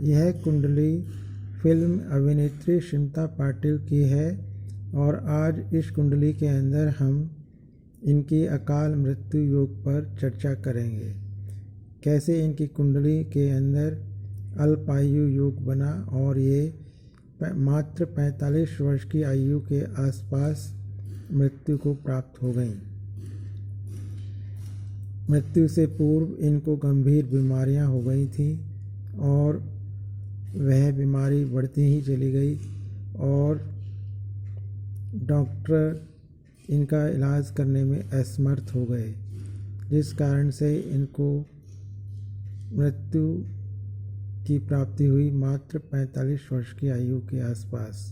यह कुंडली फिल्म अभिनेत्री स्मिता पाटिल की है और आज इस कुंडली के अंदर हम इनकी अकाल मृत्यु योग पर चर्चा करेंगे। कैसे इनकी कुंडली के अंदर अल्पायु योग बना और ये मात्र 45 वर्ष की आयु के आसपास मृत्यु को प्राप्त हो गई। मृत्यु से पूर्व इनको गंभीर बीमारियां हो गई थीं और वह बीमारी बढ़ती ही चली गई और डॉक्टर इनका इलाज करने में असमर्थ हो गए, जिस कारण से इनको मृत्यु की प्राप्ति हुई मात्र 45 वर्ष की आयु के आसपास।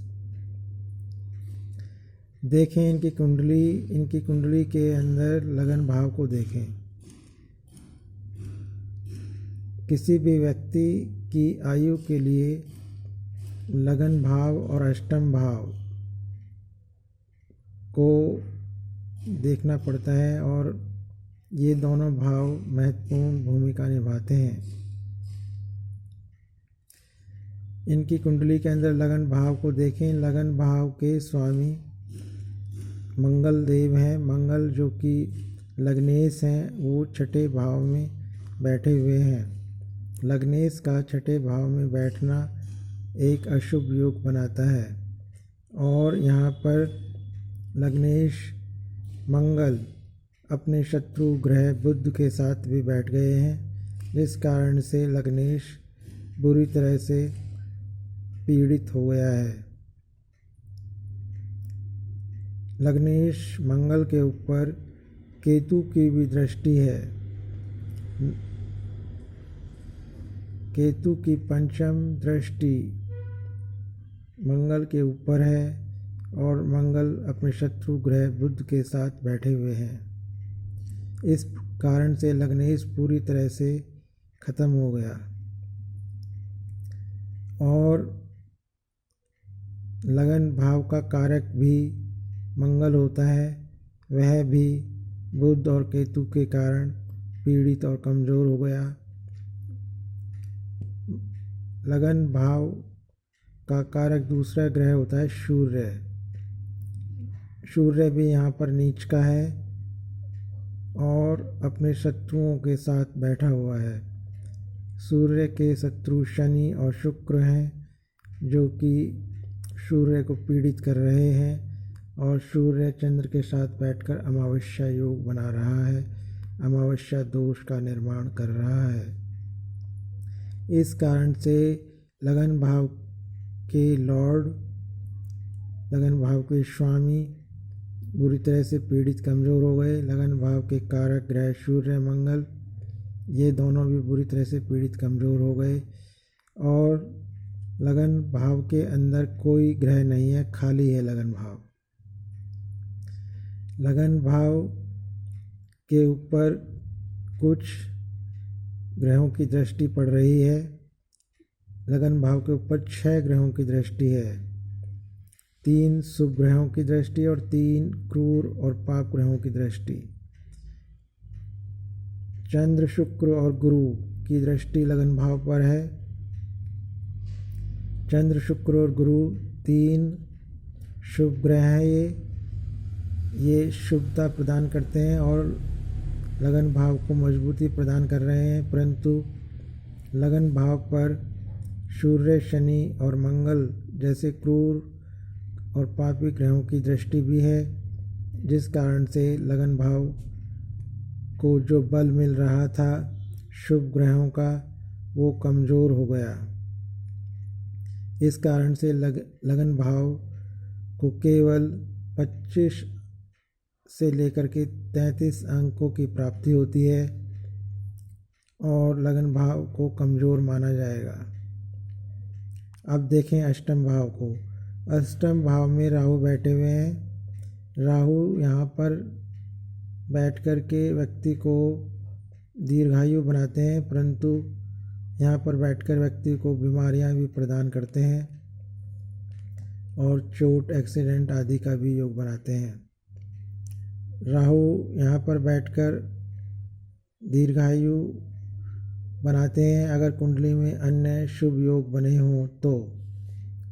देखें इनकी कुंडली के अंदर लगन भाव को देखें। किसी भी व्यक्ति की आयु के लिए लगन भाव और अष्टम भाव को देखना पड़ता है और ये दोनों भाव महत्वपूर्ण भूमिका निभाते हैं। इनकी कुंडली के अंदर लगन भाव को देखें। लगन भाव के स्वामी मंगल देव हैं। मंगल जो कि लग्नेश हैं, वो छठे भाव में बैठे हुए हैं। लग्नेश का छठे भाव में बैठना एक अशुभ योग बनाता है और यहाँ पर लग्नेश मंगल अपने शत्रु ग्रह बुध के साथ भी बैठ गए हैं, जिस कारण से लग्नेश बुरी तरह से पीड़ित हो गया है। लग्नेश मंगल के ऊपर केतु की भी दृष्टि है। केतु की पंचम दृष्टि मंगल के ऊपर है और मंगल अपने शत्रु ग्रह बुध के साथ बैठे हुए हैं। इस कारण से लग्नेश पूरी तरह से खत्म हो गया और लगन भाव का कारक भी मंगल होता है, वह भी बुध और केतु के कारण पीड़ित और कमज़ोर हो गया। लगन भाव का कारक दूसरा ग्रह होता है सूर्य। सूर्य भी यहाँ पर नीच का है और अपने शत्रुओं के साथ बैठा हुआ है। सूर्य के शत्रु शनि और शुक्र हैं, जो कि सूर्य को पीड़ित कर रहे हैं और सूर्य चंद्र के साथ बैठकर अमावस्या योग बना रहा है, अमावस्या दोष का निर्माण कर रहा है। इस कारण से लगन भाव के लॉर्ड, लगन भाव के स्वामी बुरी तरह से पीड़ित कमज़ोर हो गए। लगन भाव के कारक ग्रह सूर्य मंगल, ये दोनों भी बुरी तरह से पीड़ित कमज़ोर हो गए और लगन भाव के अंदर कोई ग्रह नहीं है, खाली है लगन भाव। लगन भाव के ऊपर कुछ ग्रहों की दृष्टि पड़ रही है। लगन भाव के ऊपर 6 ग्रहों की दृष्टि है, 3 शुभ ग्रहों की दृष्टि और 3 क्रूर और पाप ग्रहों की दृष्टि। चंद्र, शुक्र और गुरु की दृष्टि लगन भाव पर है। चंद्र, शुक्र और गुरु 3 शुभ ग्रह हैं। ये शुभता प्रदान करते हैं और लगन भाव को मजबूती प्रदान कर रहे हैं, परंतु लगन भाव पर सूर्य, शनि और मंगल जैसे क्रूर और पापी ग्रहों की दृष्टि भी है, जिस कारण से लगन भाव को जो बल मिल रहा था शुभ ग्रहों का, वो कमज़ोर हो गया। इस कारण से लगन भाव को केवल 25 से लेकर के 33 अंकों की प्राप्ति होती है और लगन भाव को कमज़ोर माना जाएगा। अब देखें अष्टम भाव को। अष्टम भाव में राहु बैठे हुए हैं। राहु यहाँ पर बैठ कर के व्यक्ति को दीर्घायु बनाते हैं, परंतु यहाँ पर बैठकर व्यक्ति को बीमारियाँ भी प्रदान करते हैं और चोट, एक्सीडेंट आदि का भी योग बनाते हैं। राहु यहाँ पर बैठकर दीर्घायु बनाते हैं अगर कुंडली में अन्य शुभ योग बने हों तो,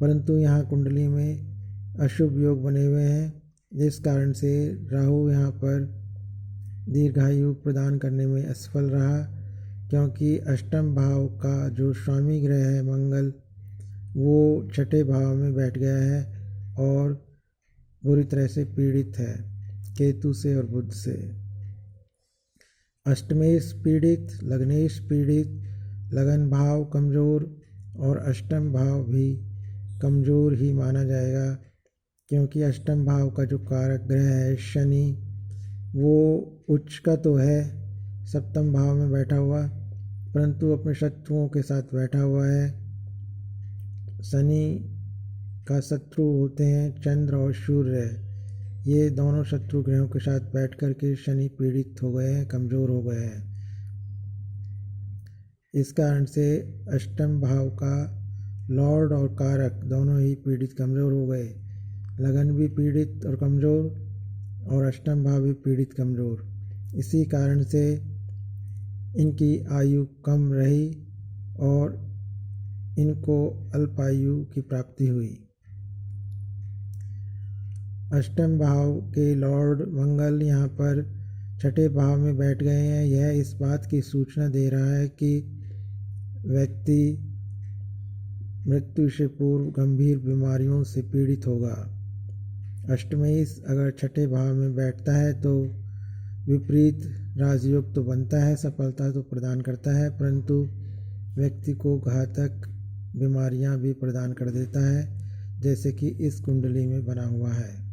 परंतु यहाँ कुंडली में अशुभ योग बने हुए हैं, जिस कारण से राहु यहाँ पर दीर्घायु प्रदान करने में असफल रहा, क्योंकि अष्टम भाव का जो स्वामी ग्रह है मंगल, वो छठे भाव में बैठ गया है और बुरी तरह से पीड़ित है केतु से और बुध से। अष्टमेश पीड़ित, लग्नेश पीड़ित, लगन भाव कमज़ोर और अष्टम भाव भी कमज़ोर ही माना जाएगा, क्योंकि अष्टम भाव का जो कारक ग्रह है शनि, वो उच्च का तो है, सप्तम भाव में बैठा हुआ, परंतु अपने शत्रुओं के साथ बैठा हुआ है। शनि का शत्रु होते हैं चंद्र और सूर्य, ये दोनों शत्रु ग्रहों के साथ बैठ कर के शनि पीड़ित हो गए हैं, कमज़ोर हो गए हैं। इस कारण से अष्टम भाव का लॉर्ड और कारक दोनों ही पीड़ित कमज़ोर हो गए, लगन भी पीड़ित और कमज़ोर और अष्टम भाव भी पीड़ित कमज़ोर। इसी कारण से इनकी आयु कम रही और इनको अल्पायु की प्राप्ति हुई। अष्टम भाव के लॉर्ड मंगल यहाँ पर छठे भाव में बैठ गए हैं। यह इस बात की सूचना दे रहा है कि व्यक्ति मृत्यु से पूर्व गंभीर बीमारियों से पीड़ित होगा। अष्टमेश अगर छठे भाव में बैठता है तो विपरीत राजयोग तो बनता है, सफलता तो प्रदान करता है, परंतु व्यक्ति को घातक बीमारियां भी प्रदान कर देता है, जैसे कि इस कुंडली में बना हुआ है।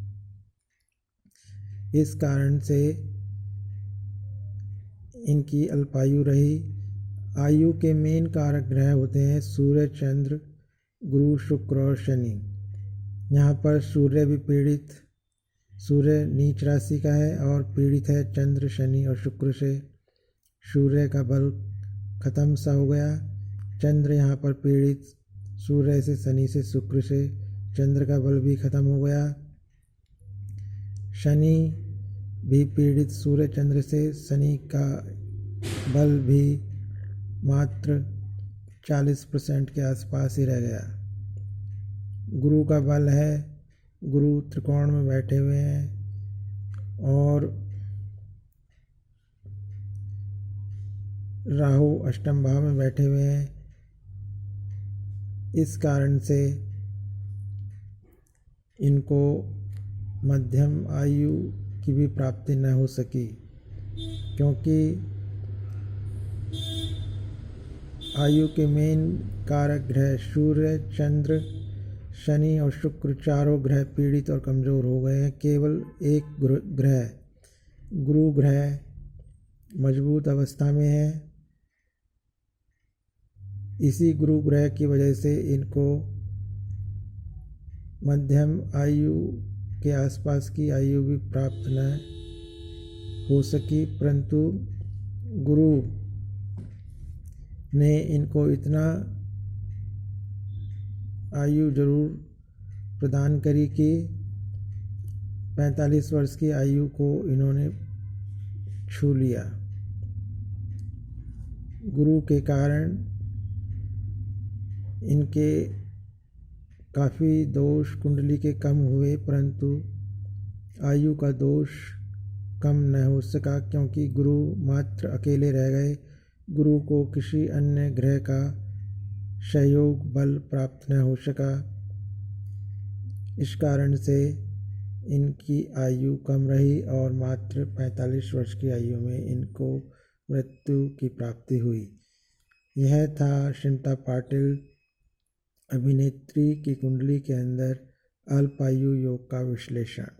इस कारण से इनकी अल्पायु रही। आयु के मेन कारक ग्रह होते हैं सूर्य, चंद्र, गुरु, शुक्र और शनि। यहाँ पर सूर्य भी पीड़ित, सूर्य नीच राशि का है और पीड़ित है चंद्र, शनि और शुक्र से। सूर्य का बल खत्म सा हो गया, चंद्र यहाँ पर पीड़ित सूर्य से, शनि से, शुक्र से, चंद्र का बल भी खत्म हो गया। शनि भी पीड़ित सूर्य चंद्र से, शनि का बल भी मात्र 40% के आसपास ही रह गया। गुरु का बल है, गुरु त्रिकोण में बैठे हुए हैं और राहु अष्टम भाव में बैठे हुए हैं। इस कारण से इनको मध्यम आयु की भी प्राप्ति न हो सकी, क्योंकि आयु के मेन कारक ग्रह सूर्य, चंद्र, शनि और शुक्र चारों ग्रह पीड़ित और कमज़ोर हो गए हैं। केवल एक ग्रह गुरु ग्रह मजबूत अवस्था में है। इसी गुरु ग्रह की वजह से इनको मध्यम आयु के आसपास की आयु भी प्राप्त न हो सकी, परंतु गुरु ने इनको इतना आयु जरूर प्रदान करी कि 45 वर्ष की आयु को इन्होंने छू लिया। गुरु के कारण इनके काफ़ी दोष कुंडली के कम हुए, परंतु आयु का दोष कम न हो सका, क्योंकि गुरु मात्र अकेले रह गए। गुरु को किसी अन्य ग्रह का सहयोग बल प्राप्त न हो सका। इस कारण से इनकी आयु कम रही और मात्र 45 वर्ष की आयु में इनको मृत्यु की प्राप्ति हुई। यह था शिमता पाटिल अभिनेत्री की कुंडली के अंदर अल्पायु योग का विश्लेषण।